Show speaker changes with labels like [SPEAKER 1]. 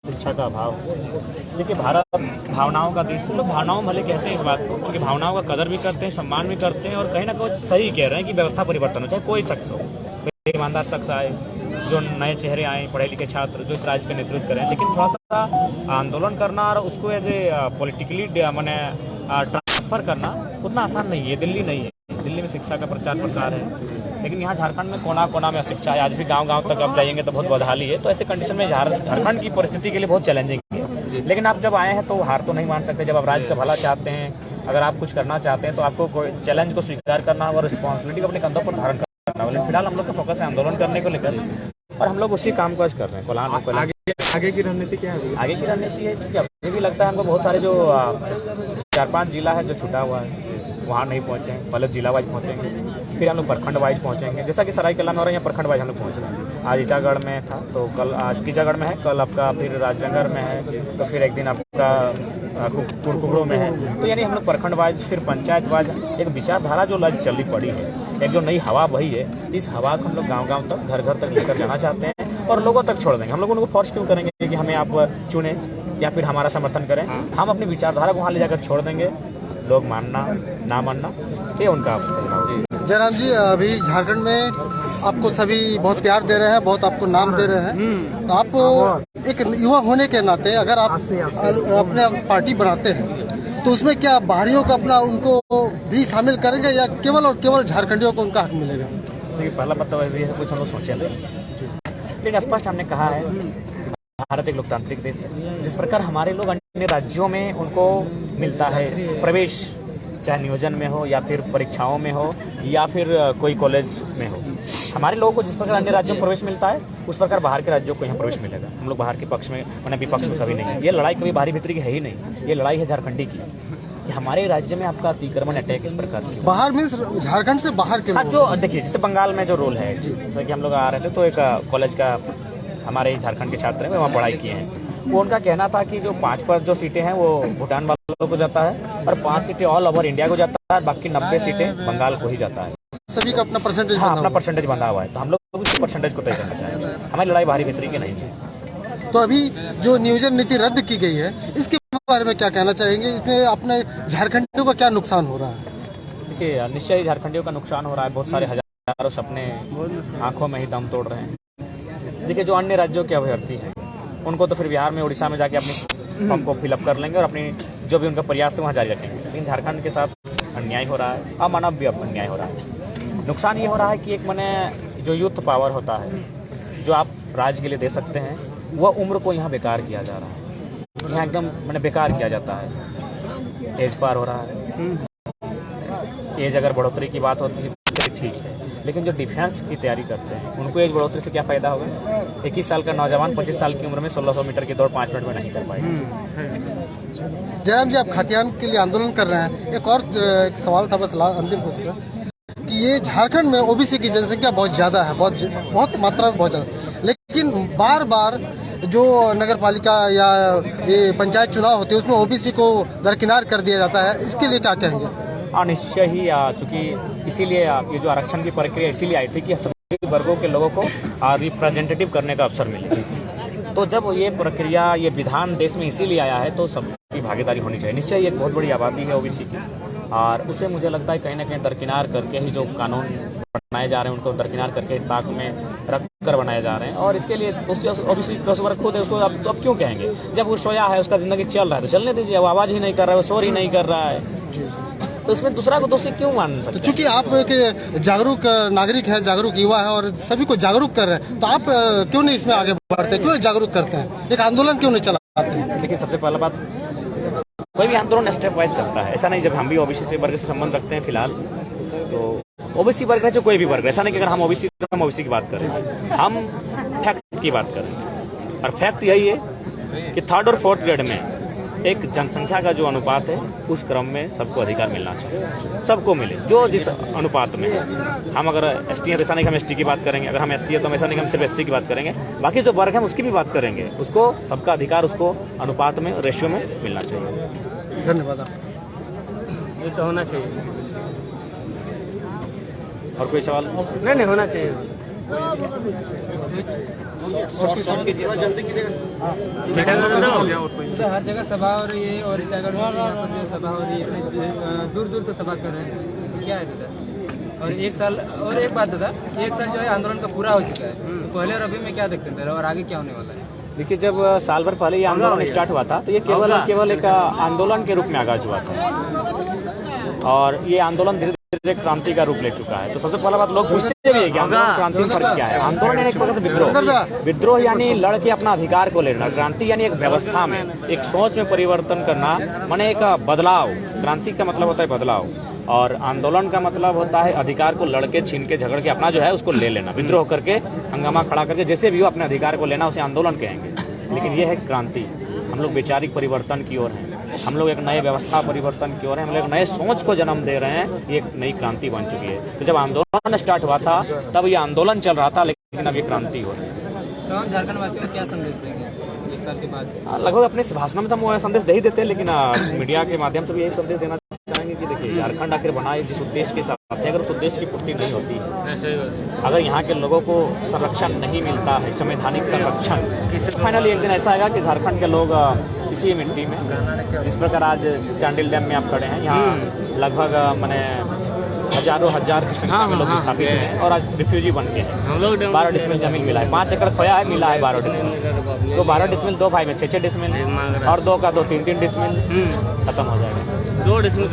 [SPEAKER 1] शिक्षा का अभाव। देखिए, भारत भावनाओं का देश है। लोग भावनाओं भले कहते हैं इस बात को, क्योंकि भावनाओं का कदर भी करते हैं, सम्मान भी करते हैं, और कहीं ना कहीं सही कह रहे हैं कि व्यवस्था परिवर्तन हो, चाहे कोई शख्स हो, कोई ईमानदार शख्स आए, जो नए चेहरे आए, पढ़े लिखे छात्र जो इस राज्य का नेतृत्व करें। लेकिन थोड़ा सा आंदोलन करना और उसको एज ए पॉलिटिकली मैंने ट्रांसफर करना उतना आसान नहीं है। दिल्ली नहीं है, दिल्ली में शिक्षा का प्रचार प्रसार है, लेकिन यहाँ झारखंड में कोना कोना में शिक्षा है। आज भी गांव-गांव तक आप जाएंगे तो बहुत बदहाली है। तो ऐसे कंडीशन में झारखंड की परिस्थिति के लिए बहुत चैलेंजिंग है। लेकिन आप जब आए हैं तो हार तो नहीं मान सकते। जब आप राज्य का भला चाहते हैं, अगर आप कुछ करना चाहते हैं, तो आपको कोई चैलेंज को स्वीकार करना होगा और रिस्पॉन्सिबिलिटी को अपने कंधों पर धारण करना होगा। फिलहाल हम लोग का फोकस है आंदोलन करने को लेकर, और हम लोग उसी काम को आज कर रहे हैं।
[SPEAKER 2] आगे की रणनीति क्या है?
[SPEAKER 1] आगे की रणनीति है कि अभी भी लगता है हमको बहुत सारे जो 4-5 जिला है जो छूटा हुआ है, वहाँ नहीं पहुँचे हैं। पहले जिला वाइज पहुँचेंगे, फिर हम लोग प्रखंड वाइज पहुँचेंगे। जैसा कि सरायकेला में हो रहा है, यहाँ प्रखंड वाइज हम लोग पहुँच रहे हैं। आज ईचागढ़ में था, तो कल आज कीचागढ़ में है, कल आपका फिर राजनगर में है, तो फिर एक दिन आपका कुड़कुड़ो में है। तो यानी हम लोग प्रखंड वाइज, फिर पंचायत वाइज एक विचारधारा जो लज चली पड़ी है, एक जो नई हवा बही है, इस हवा को हम लोग गाँव-गाँव तक, घर-घर तक लेकर जाना चाहते हैं और लोगों तक छोड़ देंगे। हम लोग उनको फोर्स क्यों करेंगे कि हमें आप चुने या फिर हमारा समर्थन करें? हम अपनी विचारधारा को वहाँ ले जाकर छोड़ देंगे। लोग मानना ना मानना ये उनका फैसला।
[SPEAKER 3] जयराम जी, अभी झारखंड में आपको सभी बहुत प्यार दे रहे हैं, बहुत आपको नाम दे रहे हैं। तो आप एक युवा होने के नाते अगर आप अपने पार्टी बनाते हैं तो उसमें क्या बाहरियों का अपना उनको भी शामिल करेंगे या केवल और केवल झारखंडियों को उनका हक मिलेगा?
[SPEAKER 1] देखिए, पहला मतलब है कुछ हम लोग सोचे, लेकिन स्पष्ट हमने कहा है भारत एक लोकतांत्रिक देश है। जिस प्रकार हमारे लोग अन्य राज्यों में उनको मिलता है प्रवेश, चाहे नियोजन में हो या फिर परीक्षाओं में हो या फिर कोई कॉलेज में हो, हमारे लोगों को जिस प्रकार अन्य राज्यों में प्रवेश मिलता है उस प्रकार बाहर के राज्यों को यहाँ प्रवेश मिलेगा। हम लोग बाहर के पक्ष में मैंने विपक्ष में कभी नहीं। ये लड़ाई कभी बाहरी भीतरी की है ही नहीं, ये लड़ाई है झारखंडी की, कि हमारे राज्य में आपका अतिक्रमण अटैक इस प्रकार की
[SPEAKER 3] बाहर मीन्स झारखंड से बाहर के।
[SPEAKER 1] हाँ, जो देखिए जैसे बंगाल में जो रूल है, जैसे कि हम लोग आ रहे थे तो एक कॉलेज का हमारे झारखंड के छात्र हैं, वहाँ पढ़ाई किए हैं। वो उनका कहना था कि जो 5 पर जो सीटें हैं वो भूटान वालों को जाता है और 5 सीटें ऑल ओवर इंडिया को जाता है, बाकी 90 सीटें बंगाल को ही जाता है।
[SPEAKER 3] सभी का अपना परसेंटेज।
[SPEAKER 1] हाँ, अपना परसेंटेज बंधा हुआ है, तो हम लोग उस परसेंटेज को तय करना चाहेंगे। हमारी लड़ाई बाहरी भीतरी की नहीं है।
[SPEAKER 3] तो अभी जो नियोजन नीति रद्द की गई है, इसके बारे में क्या कहना चाहेंगे? इसमें अपने झारखंडियों का क्या नुकसान हो रहा है?
[SPEAKER 1] देखिए, निश्चय ही झारखंडियों का नुकसान हो रहा है। बहुत सारे हजारों सपने आंखों में ही दम तोड़ रहे हैं। देखिए, जो अन्य राज्यों के अभ्यर्थी हैं उनको तो फिर बिहार में, उड़ीसा में जाके अपनी फॉर्म को फिलअप कर लेंगे और अपनी जो भी उनका प्रयास है वहाँ जारी रखेंगे। लेकिन झारखंड के साथ अन्याय हो रहा है, अमानव भी अन्याय हो रहा है। नुकसान ये हो रहा है कि एक मैंने जो यूथ पावर होता है, जो आप राज्य के लिए दे सकते हैं, वह उम्र को यहाँ बेकार किया जा रहा है। यहाँ एकदम मैंने बेकार किया जाता है। एज पार हो रहा है। एज अगर बढ़ोतरी की बात होती है तो ठीक है, लेकिन जो डिफेंस की तैयारी करते हैं उनको एज बढ़ोतरी से क्या फायदा होगा? 21 साल का नौजवान 25 साल की उम्र में 1600 मीटर की दौड़ 5 मिनट में नहीं कर पाएगा।
[SPEAKER 3] जयराम जी, आप खातियान के लिए आंदोलन कर रहे हैं। एक और सवाल था, बस अंतिम क्वेश्चन, कि ये झारखंड में ओबीसी की जनसंख्या बहुत ज्यादा है, बहुत मात्रा में बहुत ज्यादा, लेकिन बार बार जो नगर पालिका या ये पंचायत चुनाव होते हैं उसमें ओबीसी को दरकिनार कर दिया जाता है। इसके लिए क्या कहेंगे?
[SPEAKER 1] निश्चय ही, चूंकि इसीलिए ये जो आरक्षण की प्रक्रिया इसीलिए आई थी कि सभी वर्गों के लोगों को रिप्रेजेंटेटिव करने का अवसर मिले। तो जब ये प्रक्रिया, ये विधान देश में इसीलिए आया है तो सबकी भागीदारी होनी चाहिए। निश्चय एक बहुत बड़ी आबादी है ओबीसी की, और उसे मुझे लगता है कहीं ना कहीं दरकिनार करके ही जो कानून बनाए जा रहे हैं उनको दरकिनार करके ताक में रख कर बनाए जा रहे हैं। और इसके लिए ओबीसी कस्टमर खुद है, उसको अब क्यों कहेंगे? जब वो सोया है, उसका जिंदगी चल रहा है तो चलने दीजिए। वो आवाज ही नहीं कर रहा है, वो शोर ही नहीं कर रहा है, तो उसमें दूसरा को दोषी क्यों मान सकते?
[SPEAKER 3] तो चूंकि आप एक जागरूक नागरिक है, जागरूक युवा है और सभी को जागरूक कर रहे हैं, तो आप क्यों नहीं इसमें आगे बढ़ते हैं? क्यों नहीं जागरूक करते हैं? एक आंदोलन क्यों नहीं चलाते हैं?
[SPEAKER 1] देखिए, सबसे पहला बात, कोई भी आंदोलन स्टेप वाइज चलता है। ऐसा नहीं जब हम भी ओबीसी से वर्ग से संबंध रखते हैं फिलहाल, तो ओबीसी वर्ग है जो कोई भी वर्ग है, ऐसा नहीं कि अगर हम ओबीसी की बात करें, हम फैक्ट की बात करें। और फैक्ट यही है कि 3rd और 4th ग्रेड में एक जनसंख्या का जो अनुपात है उस क्रम में सबको अधिकार मिलना चाहिए, सबको मिले जो जिस अनुपात में है। हम अगर एसटी है तो ऐसा नहीं कि हम एसटी की बात करेंगे, अगर हम एससी है तो ऐसा नहीं कि हम सिर्फ एससी की बात करेंगे, बाकी जो वर्ग है उसकी भी बात करेंगे। उसको सबका अधिकार उसको अनुपात में, रेशियो में मिलना चाहिए।
[SPEAKER 3] धन्यवाद।
[SPEAKER 2] ये तो होना चाहिए।
[SPEAKER 1] और कोई सवाल?
[SPEAKER 2] नहीं, होना चाहिए। हो गया और कोई
[SPEAKER 4] तो हर जगह सभा हो रही है और ईटागढ़ में यहाँ पर जो सभा हो रही है इतने दूर दूर तो सभा कर रहे हैं, क्या है दादा? और एक साल और एक बात दादा, एक साल जो है आंदोलन का पूरा हो चुका है, तो पहले और अभी में क्या देखते थे और आगे क्या होने वाला है?
[SPEAKER 1] देखिए, जब साल भर पहले ये आंदोलन स्टार्ट हुआ था तो ये केवल एक आंदोलन के रूप में आगाज हुआ था और ये आंदोलन धीरे धीरे क्रांति का रूप ले चुका है। तो सबसे पहला बात, लोग पूछते भी है कि आंदोलन क्रांति में फर्क क्या है। आंदोलन यानी एक प्रकार से विद्रोह यानी लड़ के अपना अधिकार को लेना। क्रांति यानी एक व्यवस्था में, एक सोच में परिवर्तन करना, माने एक बदलाव। क्रांति का मतलब होता है बदलाव और आंदोलन का मतलब होता है अधिकार को लड़के छीन के झगड़ के अपना जो है उसको ले लेना। विद्रोह करके, हंगामा खड़ा करके, जैसे भी हो अपने अधिकार को लेना, उसे आंदोलन कहेंगे। लेकिन ये है क्रांति। हम लोग वैचारिक परिवर्तन की ओर हैं, हम लोग एक नए व्यवस्था परिवर्तन की ओर हैं, हम लोग एक नए सोच को जन्म दे रहे हैं। ये एक नई क्रांति बन चुकी है। तो जब आंदोलन स्टार्ट हुआ था तब ये आंदोलन चल रहा था, लेकिन अब ये क्रांति हो रही है।
[SPEAKER 4] तो हम झारखंड वासियों को क्या संदेश देंगे एक साल के बाद?
[SPEAKER 1] लगभग अपने भाषण में तो हम संदेश दे ही देते हैं, लेकिन मीडिया के माध्यम से भी यही संदेश देना चाहेंगे कि देखिए, झारखंड आखिर बना है जिस उद्देश्य के साथ है, अगर उस उद्देश्य की पूर्ति नहीं होती है, अगर यहाँ के लोगों को संरक्षण नहीं मिलता है, संवैधानिक संरक्षण, फाइनली एक दिन ऐसा आएगा कि झारखंड के लोग इसी मिट्टी में, जिस प्रकार आज चांडिल डैम में आप खड़े हैं, यहाँ लगभग मैंने हजारों हजार की संख्या में लोग स्थापित हैं और आज रिफ्यूजी बन के हैं। 12 डिसमिल जमीन मिला है, 5 एकड़ खोया है, मिला है 12 डिसमिल। तो 12 डिसमिल 2 भाई में 6 डिसमिल और 2 का 2 3 डिसमिल खत्म हो जाएगा।
[SPEAKER 4] 2 डिसमिल